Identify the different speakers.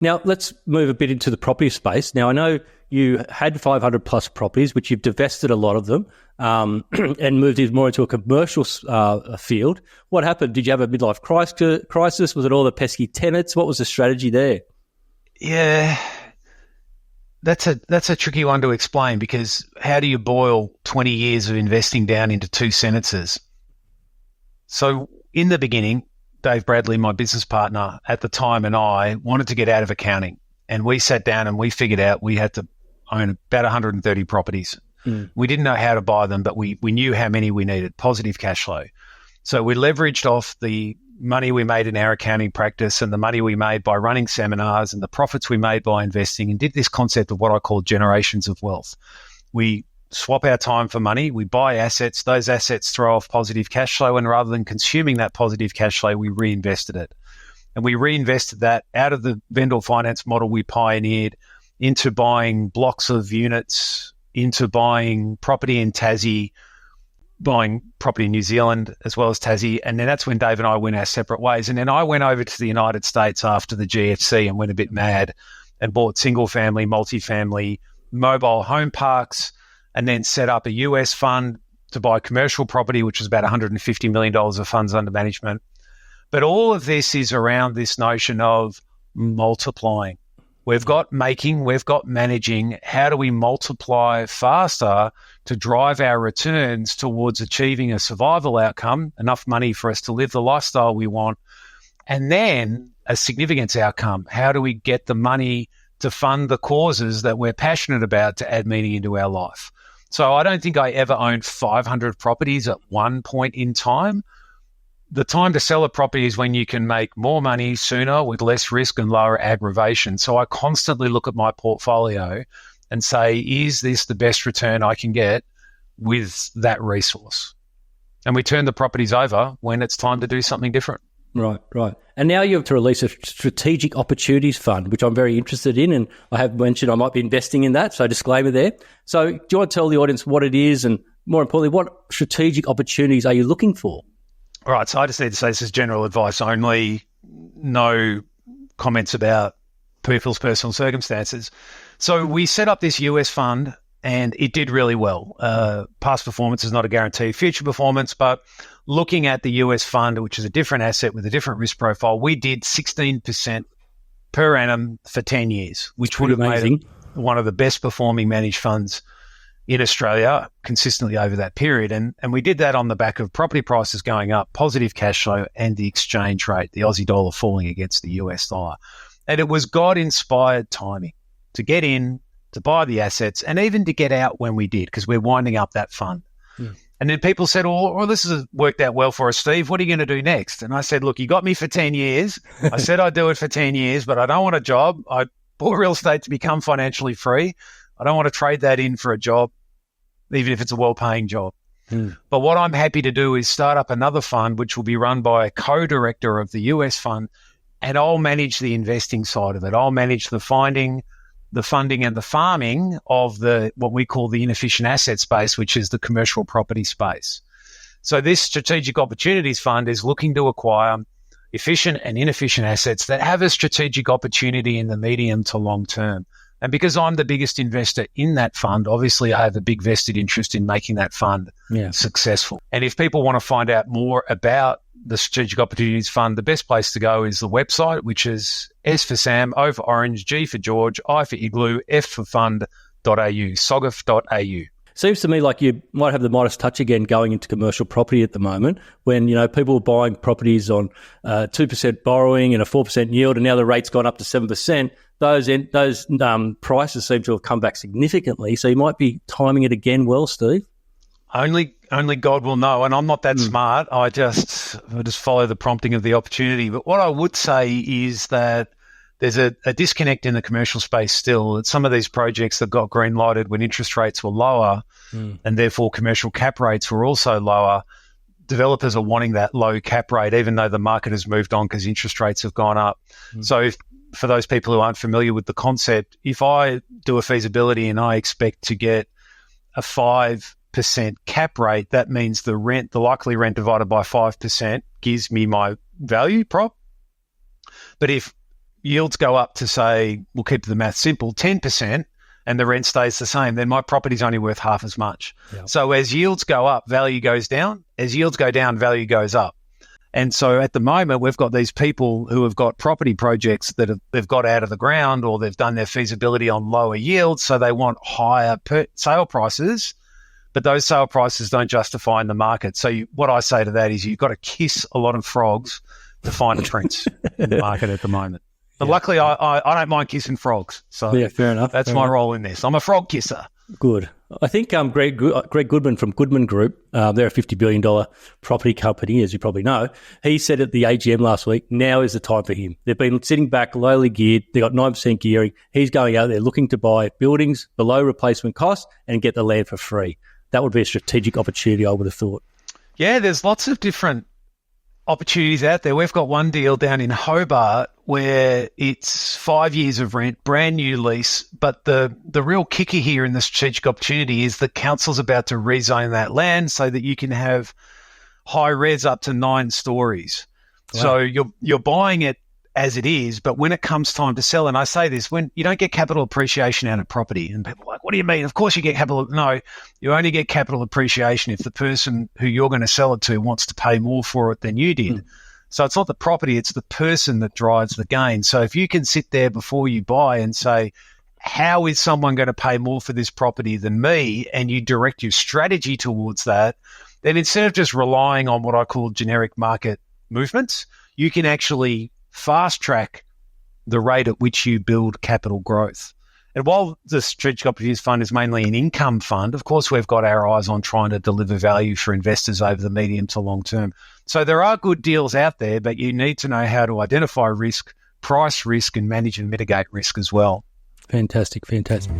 Speaker 1: Now, let's move a bit into the property space. Now, I know you had 500 plus properties, which you've divested a lot of them and moved it more into a commercial field. What happened? Did you have a midlife crisis? Was it all the pesky tenants? What was the strategy there?
Speaker 2: Yeah, that's a tricky one to explain, because how do you boil 20 years of investing down into 2 sentences? So in the beginning, Dave Bradley, my business partner at the time, and I wanted to get out of accounting. And we sat down and we figured out we had to own about 130 properties. We didn't know how to buy them, but we knew how many we needed, positive cash flow. So we leveraged off the money we made in our accounting practice and the money we made by running seminars and the profits we made by investing, and did this concept of what I call generations of wealth. We swap our time for money. We buy assets. Those assets throw off positive cash flow, and rather than consuming that positive cash flow, we reinvested it. And we reinvested that out of the vendor finance model we pioneered into buying blocks of units, into buying property in Tassie, buying property in New Zealand as well as Tassie. And then that's when Dave and I went our separate ways. And then I went over to the United States after the GFC and went a bit mad and bought single-family, multifamily, mobile home parks, and then set up a US fund to buy commercial property, which was about $150 million of funds under management. But all of this is around this notion of multiplying. We've got making, we've got managing. How do we multiply faster to drive our returns towards achieving a survival outcome, enough money for us to live the lifestyle we want, and then a significance outcome? How do we get the money to fund the causes that we're passionate about to add meaning into our life? So I don't think I ever owned 500 properties at one point in time. The time to sell a property is when you can make more money sooner with less risk and lower aggravation. So I constantly look at my portfolio and say, is this the best return I can get with that resource? And we turn the properties over when it's time to do something different.
Speaker 1: Right. And now you have to release a strategic opportunities fund, which I'm very interested in, and I have mentioned I might be investing in that, so disclaimer there. So do you want to tell the audience what it is, and more importantly, what strategic opportunities are you looking for?
Speaker 2: All right, so I just need to say this is general advice only, no comments about people's personal circumstances. So we set up this US fund and it did really well. Past performance is not a guarantee of future performance, but looking at the US fund, which is a different asset with a different risk profile, we did 16% per annum for 10 years, which would have made it one of the best performing managed funds in Australia consistently over that period. And we did that on the back of property prices going up, positive cash flow, and the exchange rate, the Aussie dollar falling against the US dollar. And it was God-inspired timing to get in, to buy the assets, and even to get out when we did, because we're winding up that fund. And then people said, well, this has worked out well for us, Steve. What are you going to do next? And I said, look, you got me for 10 years. I said I'd do it for 10 years, but I don't want a job. I bought real estate to become financially free. I don't want to trade that in for a job, even if it's a well-paying job. But what I'm happy to do is start up another fund, which will be run by a co-director of the US fund, and I'll manage the investing side of it. I'll manage the funding and the farming of what we call the inefficient asset space, which is the commercial property space. So this strategic opportunities fund is looking to acquire efficient and inefficient assets that have a strategic opportunity in the medium to long term. And because I'm the biggest investor in that fund, obviously I have a big vested interest in making that fund successful. And if people want to find out more about the Strategic Opportunities Fund, the best place to go is the website, which is S for Sam, O for Orange, G for George, I for Igloo, F for Fund.au, sogif.au.
Speaker 1: Seems to me like you might have the Midas touch again going into commercial property at the moment when, people are buying properties on 2% borrowing and a 4% yield, and now the rate's gone up to 7%. Those prices seem to have come back significantly. So you might be timing it again well, Steve.
Speaker 2: Only God will know, and I'm not that smart. I just follow the prompting of the opportunity. But what I would say is that there's a disconnect in the commercial space still. That some of these projects that got green lighted when interest rates were lower, and therefore commercial cap rates were also lower. Developers are wanting that low cap rate, even though the market has moved on because interest rates have gone up. So for those people who aren't familiar with the concept, if I do a feasibility and I expect to get a 5% cap rate, that means the likely rent divided by 5% gives me my value prop. But if yields go up to, say, we'll keep the math simple, 10%, and the rent stays the same, then my property's only worth half as much. Yep. So as yields go up, value goes down. As yields go down, value goes up. And so at the moment, we've got these people who have got property projects that they've got out of the ground, or they've done their feasibility on lower yields, so they want higher sale prices, but those sale prices don't justify in the market. So what I say to that is you've got to kiss a lot of frogs to find a prince in the market at the moment. But luckily, I don't mind kissing frogs. So
Speaker 1: yeah, fair enough.
Speaker 2: That's my role in this. I'm a frog kisser.
Speaker 1: Good. I think Greg Goodman from Goodman Group, they're a $50 billion property company, as you probably know. He said at the AGM last week, now is the time for him. They've been sitting back, lowly geared. They've got 9% gearing. He's going out there looking to buy buildings below replacement cost and get the land for free. That would be a strategic opportunity, I would have thought. Yeah,
Speaker 2: there's lots of different opportunities out there. We've got one deal down in Hobart where it's 5 years of rent, brand new lease, but the real kicker here in the strategic opportunity is the council's about to rezone that land so that you can have high res up to 9 stories. Wow. So you're buying it as it is, but when it comes time to sell, and I say this, when you don't get capital appreciation out of property, and people are like, what do you mean? Of course you get capital. No, you only get capital appreciation if the person who you're going to sell it to wants to pay more for it than you did. So it's not the property, it's the person that drives the gain. So if you can sit there before you buy and say, how is someone going to pay more for this property than me? And you direct your strategy towards that, then instead of just relying on what I call generic market movements, you can actually fast track the rate at which you build capital growth. And while the Strategic Opportunities Fund is mainly an income fund, of course, we've got our eyes on trying to deliver value for investors over the medium to long term. So there are good deals out there, but you need to know how to identify risk, price risk, and manage and mitigate risk as well.
Speaker 1: Fantastic, fantastic.